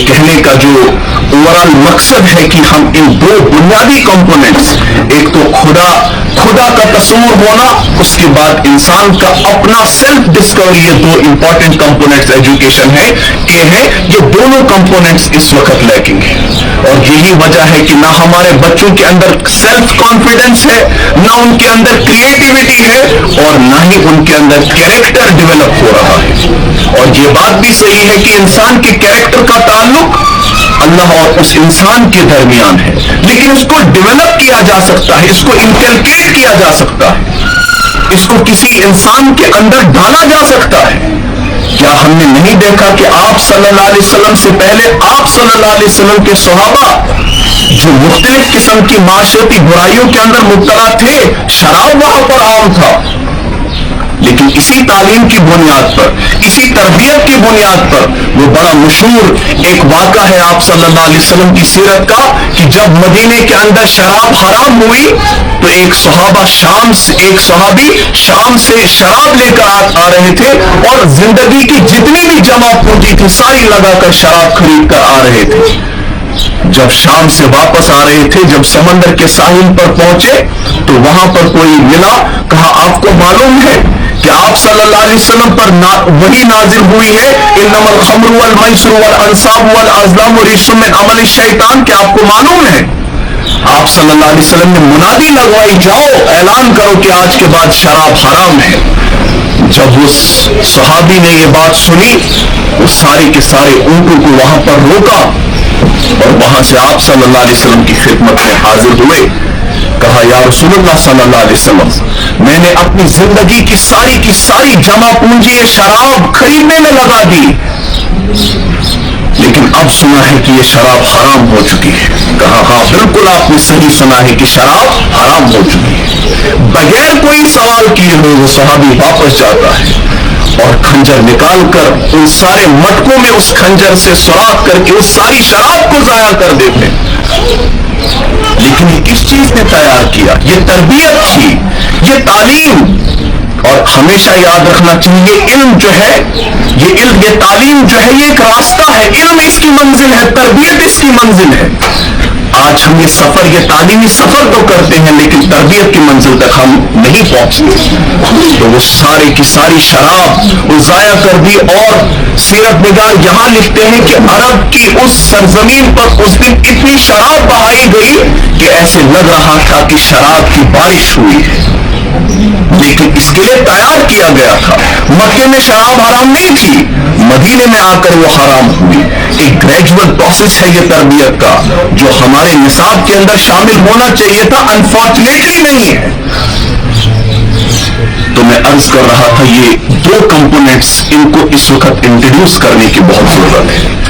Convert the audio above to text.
کہنے کا جو اوورال مقصد ہے کہ ہم ان دو بنیادی کمپوننٹس، ایک تو خدا کا تصور ہونا، اس کے بعد انسان کا اپنا سیلف ڈسکوری، یہ دو امپورٹنٹ کمپوننٹس ایجوکیشن ہے کے ہیں، یہ دونوں کمپوننٹس اس وقت لیکنگ ہیں. اور یہی وجہ ہے کہ نہ ہمارے بچوں کے اندر سیلف کانفیڈنس ہے، نہ ان کے اندر کریٹیوٹی ہے، اور نہ ہی ان کے اندر کیریکٹر ڈیولپ ہو رہا ہے. اور یہ بات بھی صحیح ہے کہ انسان کے کیریکٹر کا تعلق اللہ اور اس انسان کے درمیان ہے، لیکن اس کو ڈیولپ کیا جا سکتا ہے، اس کو انکلکیٹ کیا جا سکتا ہے، اس کو کسی انسان کے اندر ڈالا جا سکتا ہے. کیا ہم نے نہیں دیکھا کہ آپ صلی اللہ علیہ وسلم سے پہلے آپ صلی اللہ علیہ وسلم کے صحابہ جو مختلف قسم کی معاشرتی برائیوں کے اندر مبتلا تھے، شراب وہاں پر عام تھا، لیکن اسی تعلیم کی بنیاد پر، اسی تربیت کی بنیاد پر وہ بڑا مشہور ایک واقعہ ہے آپ صلی اللہ علیہ وسلم کی سیرت کا کہ جب مدینے کے اندر شراب حرام ہوئی تو ایک صحابی شام سے شراب لے کر آ رہے تھے اور زندگی کی جتنی بھی جمع پونجی تھی ساری لگا کر شراب خرید کر آ رہے تھے. جب شام سے واپس آ رہے تھے، جب سمندر کے ساحل پر پہنچے تو وہاں پر کوئی ملا، کہا آپ کو معلوم ہے کہ آپ صلی اللہ علیہ وسلم پر وہی نازل ہوئی ہے انما الخمر والمیسر والانصاب والازلام رجس من عمل الشیطان، کہ آپ کو معلوم ہے؟ آپ صلی اللہ علیہ وسلم نے منادی لگوائی، جاؤ اعلان کرو کہ آج کے بعد شراب حرام ہے. جب اس صحابی نے یہ بات سنی، وہ سارے کے سارے اونٹوں کو وہاں پر روکا اور وہاں سے آپ صلی اللہ علیہ وسلم کی خدمت میں حاضر ہوئے. کہا یا رسول اللہ صلی اللہ علیہ وسلم، میں نے اپنی زندگی کی ساری جمع پونجی شراب خریدنے میں لگا دی، لیکن اب سنا ہے کہ یہ شراب حرام ہو چکی ہے. کہا ہاں بالکل آپ نے صحیح سنا ہے کہ شراب حرام ہو چکی ہے. بغیر کوئی سوال کیے ہوئے وہ صحابی واپس جاتا ہے اور کھنجر نکال کر ان سارے مٹکوں میں اس کھنجر سے سوراخ کر کے اس ساری شراب کو ضائع کر دیتے. لیکن یہ کس چیز نے تیار کیا؟ یہ تربیت تھی، یہ تعلیم. اور ہمیشہ یاد رکھنا چاہیے علم جو ہے، یہ تعلیم جو ہے، یہ ایک راستہ ہے. علم اس کی منزل ہے، تربیت اس کی منزل ہے. آج ہم یہ تعلیمی سفر تو کرتے ہیں لیکن تربیت کی منزل تک ہم نہیں پہنچتے. تو وہ سارے کی ساری شراب وہ ضائع کر دی. اور سیرت نگار یہاں لکھتے ہیں کہ عرب کی اس سرزمین پر اس دن اتنی شراب بہائی گئی کہ ایسے لگ رہا تھا کہ شراب کی بارش ہوئی ہے. لیکن اس کے لیے تیار کیا گیا تھا. مکے میں شراب حرام نہیں تھی، مدینے میں آ کر وہ حرام ہوئی. ایک گریجول پروسیس ہے یہ تربیت کا، جو ہمارے نصاب کے اندر شامل ہونا چاہیے تھا، انفارچونیٹلی نہیں ہے. تو میں عرض کر رہا تھا یہ دو کمپوننٹس، ان کو اس وقت انٹروڈیوس کرنے کی بہت ضرورت ہے.